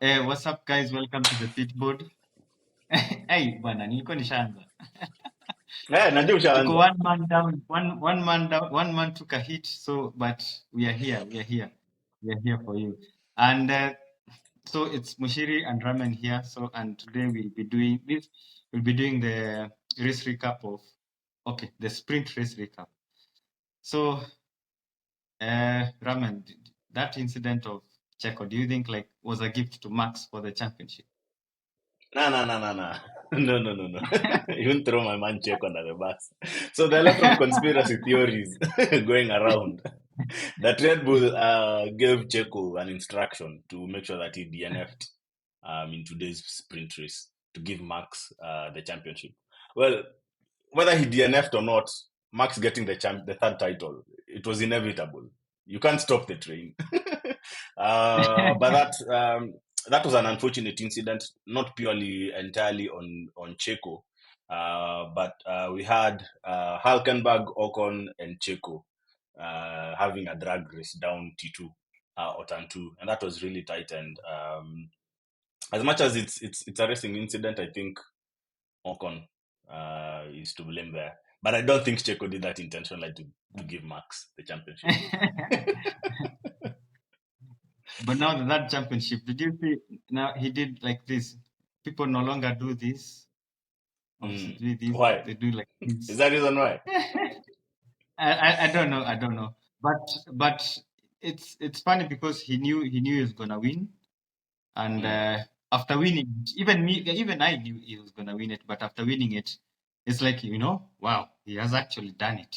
What's up guys? Welcome to the Pitboard. Hey, bwana, nilikuwa nishaanza. Najua Tuko ushaanza. one man down, one man down, one man took a hit, so but we are here, we are here for you. And so it's Muchiri and Ramen here. So and today we'll be doing this. We'll be doing the race recap of the sprint race recap. So Ramen, that incident of Checo, do you think like was a gift to Max for the championship? Nah. No. You won't throw my man Checo under the bus. So there are a lot of conspiracy theories going around that Red Bull gave Checo an instruction to make sure that he DNF'd in today's sprint race to give Max the championship. Well, whether he DNF'd or not, Max getting the third title, it was inevitable. You can't stop the train. But that was an unfortunate incident, not purely entirely on Checo, but we had Hulkenberg, Ocon, and Checo having a drag race down T2 or turn 2, and that was really tight. And as much as it's a racing incident, I think Ocon is to blame there. But I don't think Checo did that intentionally to give Max the championship. But now that championship, did you see? Now he did like this. People no longer do this. Do this. Why? They do like this. Is that the reason why? I don't know. But it's funny because he knew he was gonna win, and after winning, even I knew he was gonna win it. But after winning it, it's like wow, he has actually done it.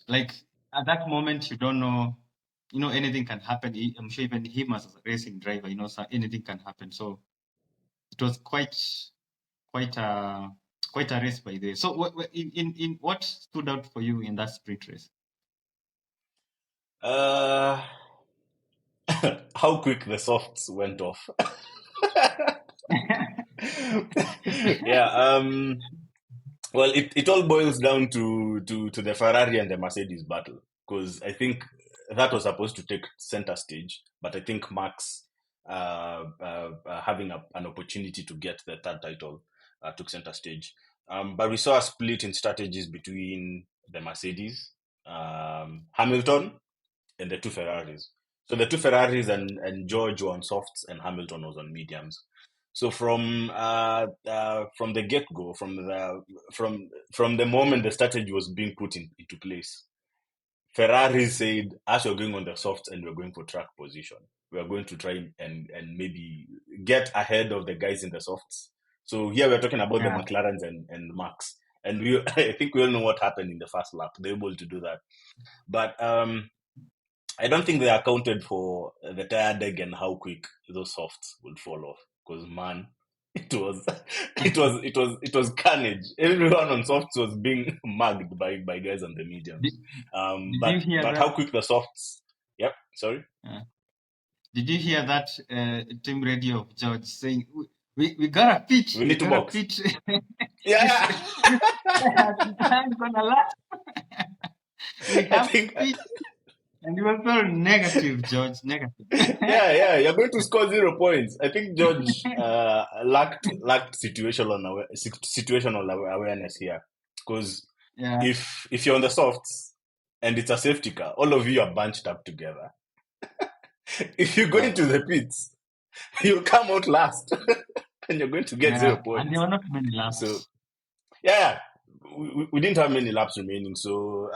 Like at that moment, you don't know. Anything can happen. I'm sure even him as a racing driver, so anything can happen. So it was quite a race by the way. So in what stood out for you in that sprint race? How quick the softs went off. Yeah. Well, it all boils down to the Ferrari and the Mercedes battle, because I think that was supposed to take center stage, but I think Max having an opportunity to get the third title took center stage. But we saw a split in strategies between the Mercedes, Hamilton, and the two Ferraris. So the two Ferraris and George were on softs and Hamilton was on mediums. So from the get go, from the moment the strategy was being put into place, Ferrari said, as we're going on the softs and we're going for track position, we are going to try and maybe get ahead of the guys in the softs. So here we're talking about the McLarens and Max. And I think we all know what happened in the first lap. They're able to do that. But I don't think they accounted for the tire deg and how quick those softs would fall off. Because man, it was carnage. Everyone on softs was being mugged by guys on the mediums. But how quick the softs? Yep. Sorry. Did you hear that team radio of George saying, "We got a pitch. We need to box." Pitch. Yeah. I'm gonna laugh. We have pitch. And you were so negative, George. Negative. Yeah. You're going to score 0 points. I think George lacked situational awareness here, because if you're on the softs and it's a safety car, all of you are bunched up together. If you go into the pits, you'll come out last, and you're going to get 0 points. And there were not many laps. So we didn't have many laps remaining. So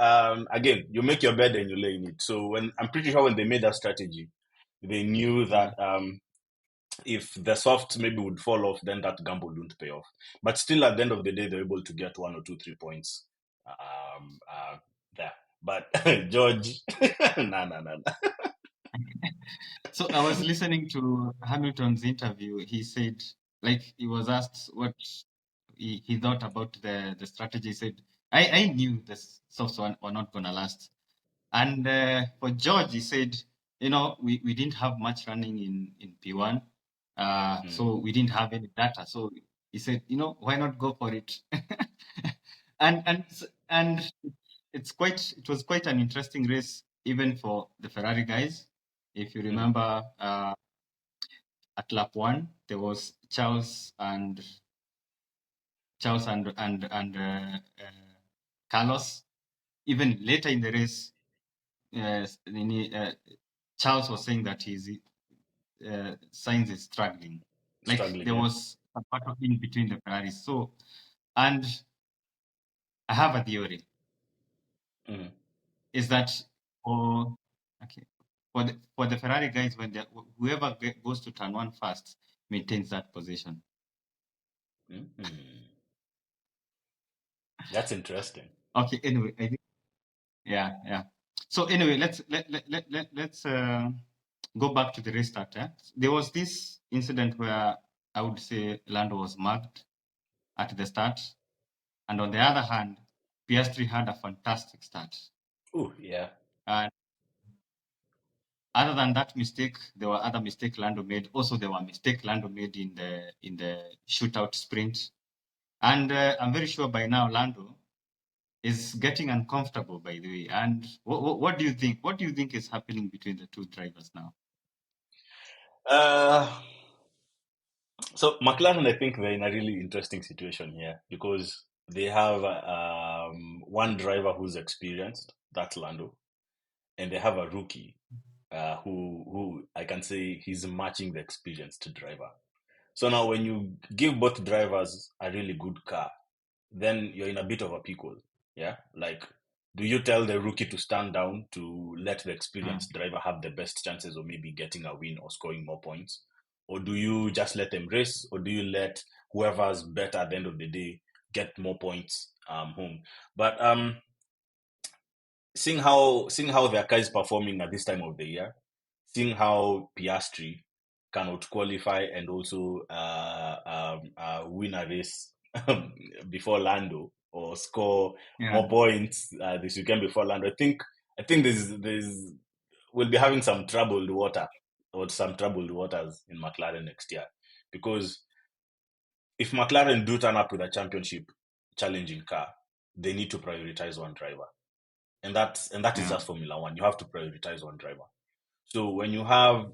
again, you make your bed and you lay in it. So I'm pretty sure when they made that strategy, they knew that if the softs maybe would fall off, then that gamble wouldn't pay off. But still, at the end of the day, they're able to get 1 or 2, 3 points there. But George, nah. So I was listening to Hamilton's interview. He said, like, he was asked what he thought about the strategy. He said, I knew the softs were not going to last. And for George, he said, we didn't have much running in P1. So we didn't have any data. So he said, why not go for it? and it was quite an interesting race, even for the Ferrari guys. If you remember, at lap one, there was Charles and Carlos. Even later in the race, uh, Charles was saying that his Sainz is struggling. Like Struggling, there yeah. was a battle in between the Ferraris. So, and I have a theory Mm. is that for okay for the Ferrari guys when whoever goes to turn one first maintains that position. Mm. That's interesting. Okay. Anyway, I think yeah. So anyway, let's go back to the restart. There was this incident where I would say Lando was mugged at the start, and on the other hand, Piastri had a fantastic start. Oh, yeah. And other than that mistake, there were other mistakes Lando made. Also, there were mistakes Lando made in the shootout sprint. And I'm very sure by now Lando is getting uncomfortable. By the way, and what do you think? What do you think is happening between the two drivers now? Uh, so McLaren, I think they're in a really interesting situation here because they have one driver who's experienced, that's Lando, and they have a rookie who I can say he's matching the experienced driver. So now, when you give both drivers a really good car, then you're in a bit of a pickle. Yeah, like, do you tell the rookie to stand down to let the Mm, experienced driver have the best chances of maybe getting a win or scoring more points? Or do you just let them race? Or do you let whoever's better at the end of the day get more points home? But seeing how their car is performing at this time of the year, seeing how Piastri cannot qualify and also win a race before Lando or score yeah. more points this weekend before Lando, I think there's we'll be having some troubled water or some troubled waters in McLaren next year because if McLaren do turn up with a championship challenging car, they need to prioritize one driver, and that is Yeah. just Formula One. You have to prioritize one driver. So when you have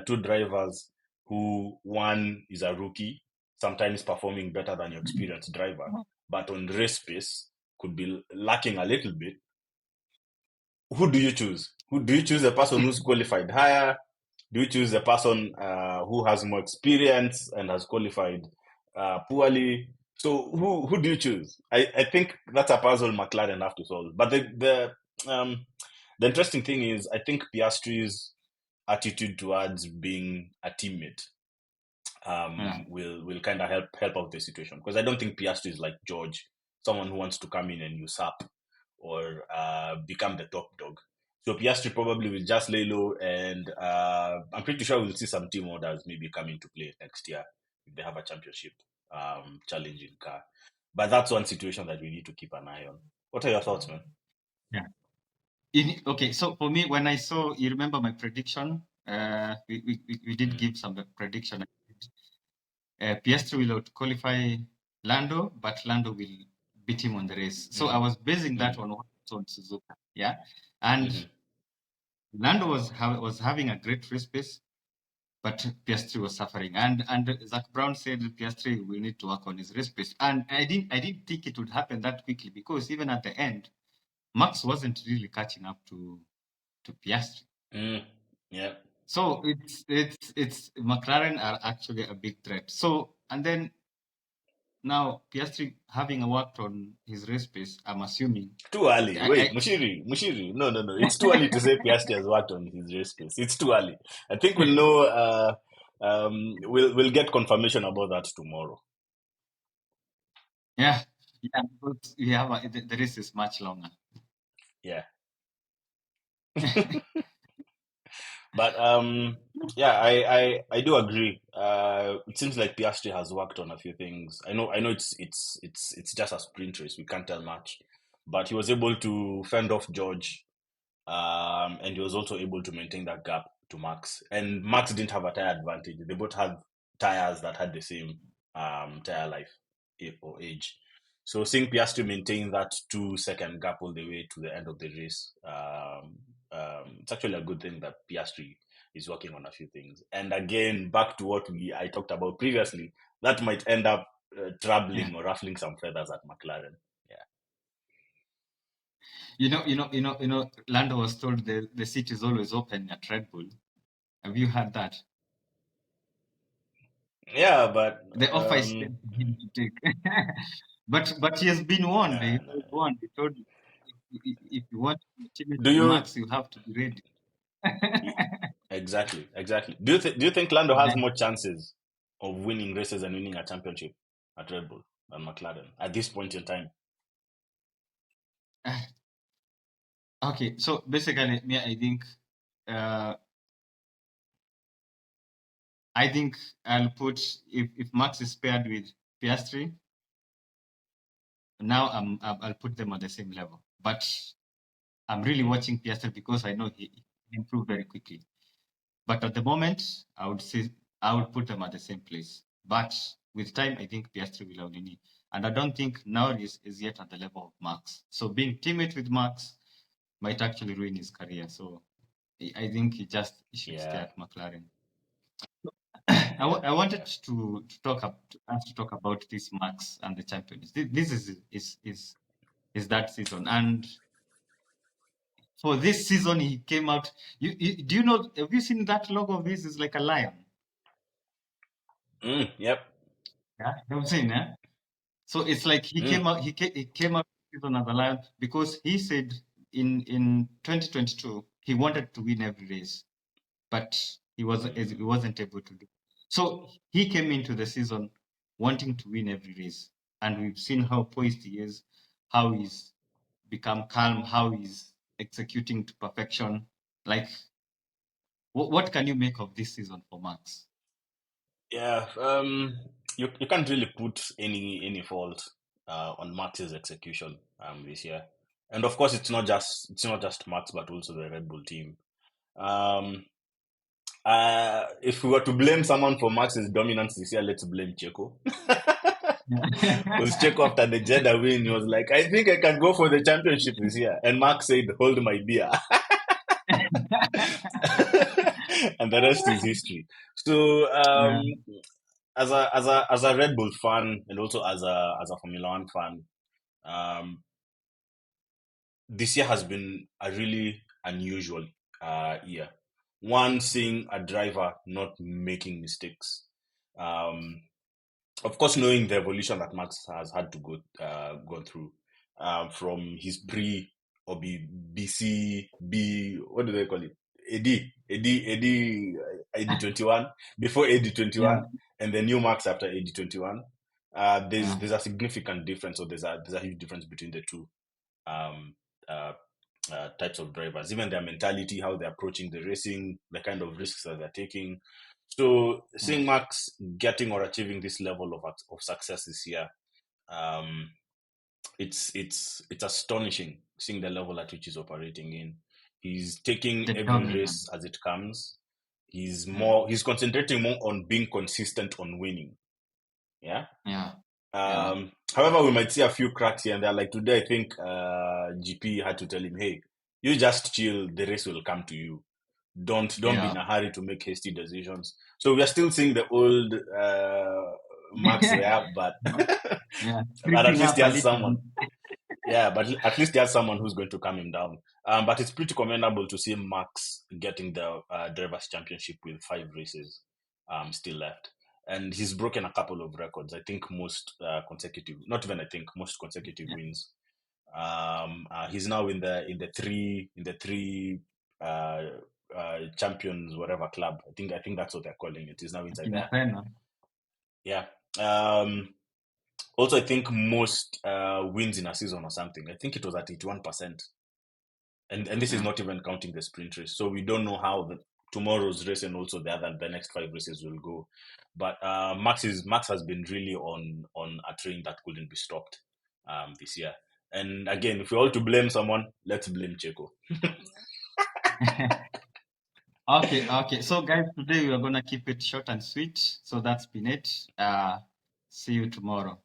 two drivers who one is a rookie, sometimes performing better than your experienced driver, but on race pace could be lacking a little bit, who do you choose? Who do you choose? The person who's qualified higher? Do you choose the person who has more experience and has qualified poorly? So who do you choose? I think that's a puzzle McLaren have to solve. But the interesting thing is, I think Piastri's attitude towards being a teammate Yeah. will kind of help out the situation because I don't think Piastri is like George, someone who wants to come in and usurp or become the top dog. So Piastri probably will just lay low, and I'm pretty sure we'll see some team orders maybe come into play next year if they have a championship challenging car. But that's one situation that we need to keep an eye on. What are your thoughts, man? Yeah. Okay, so for me, when I saw, you remember my prediction? We did Mm, give some prediction. Piastri will out qualify Lando, but Lando will beat him on the race. So I mm, was basing that mm, on what I saw in Suzuka. Yeah, and mm-hmm. Lando was having a great race pace, but Piastri was suffering. And Zach Brown said Piastri will need to work on his race pace. And I didn't think it would happen that quickly because even at the end, Max wasn't really catching up to Piastri. Mm, yeah. So it's McLaren are actually a big threat. So and then now Piastri having worked on his race pace, I'm assuming. Too early. Wait, I, Muchiri. No. It's too early to say Piastri has worked on his race pace. It's too early. I think I we'll know. We'll get confirmation about that tomorrow. yeah, yeah, because we have the race is much longer. Yeah, but yeah, I do agree. It seems like Piastri has worked on a few things. I know it's just a sprint race. We can't tell much, but he was able to fend off George. And he was also able to maintain that gap to Max. And Max didn't have a tire advantage. They both had tires that had the same tire life or age. So seeing Piastri maintain that 2 second gap all the way to the end of the race, it's actually a good thing that Piastri is working on a few things. And again, back to what I talked about previously, that might end up troubling or ruffling some feathers at McLaren. Yeah. Lando was told the seat is always open at Red Bull. Have you heard that? Yeah, but The offer is there for him to take. But he has been warned. He nah, nah. was warned. He told you, if you want to ultimate Do you Max, you have to be ready. exactly? Do you think Lando has more chances of winning races and winning a championship at Red Bull than McLaren at this point in time? Okay, so basically, I think I'll put if Max is paired with Piastri, now I'll put them on the same level. But I'm really watching Piastri because I know he improved very quickly. But at the moment, I would put them at the same place. But with time, I think Piastri will only. And I don't think Norris is yet at the level of Max. So being teammate with Max might actually ruin his career. So I think he should stay Yeah, at McLaren. yeah, I wanted yeah. to talk about this Max and the champions. This is that season, and for this season he came out. Do you know? Have you seen that logo of his? Is like a lion. Yep. Yeah, you've seen, eh? So it's like he Mm, came out. He came out this season as a lion because he said in 2022 he wanted to win every race, but he wasn't able to do. So he came into the season wanting to win every race, and we've seen how poised he is, how he's become calm, how he's executing to perfection. Like, what can you make of this season for Max? yeah. You can't really put any fault on Max's execution this year, and of course it's not just Max but also the Red Bull team. Um, if we were to blame someone for Max's dominance this year, let's blame Checo. Because Checo after the Jeddah win, he was like, I think I can go for the championship this year. And Max said, hold my beer. And the rest is history. So Yeah, as a Red Bull fan and also as a Formula One fan, um, this year has been a really unusual year. One, seeing a driver not making mistakes. Um, of course, knowing the evolution that Max has had to gone through, from his pre or BC B, what do they call it? AD 21 before AD yeah, 21, and the new Max after AD 21. There's yeah, there's a significant difference, or there's a huge difference between the two um, uh, types of drivers, even their mentality, how they're approaching the racing, the kind of risks that they're taking. So yeah. seeing Max getting or achieving this level of success this year, um, it's astonishing seeing the level at which he's operating in. He's taking The every race dominance. as it comes. He's Yeah, more he's concentrating more on being consistent on winning. Yeah. yeah, yeah. However, we might see a few cracks here and there. Like today, I think GP had to tell him, "Hey, you just chill. The race will come to you. Don't be in Yeah. a hurry to make hasty decisions." So we are still seeing the old Max there, but Yeah, but at creeping least up he a has little someone. bit. Yeah, but at least he has someone who's going to calm him down. But it's pretty commendable to see Max getting the drivers' championship with 5 races still left, and he's broken a couple of records. I think most consecutive, not even I think most consecutive Yeah, wins. He's now in the three uh, champions whatever club. I think that's what they're calling it. He's now inside in a there. final. Yeah. Also, I think most wins in a season or something. I think it was at 81%, and this is Yeah. not even counting the sprint race. So we don't know how tomorrow's race and also the next 5 races will go. But Max has been really on a train that couldn't be stopped this year. And again, if we're all to blame someone, let's blame Checo. Okay, okay. So guys, today we are gonna keep it short and sweet. So that's been it. See you tomorrow.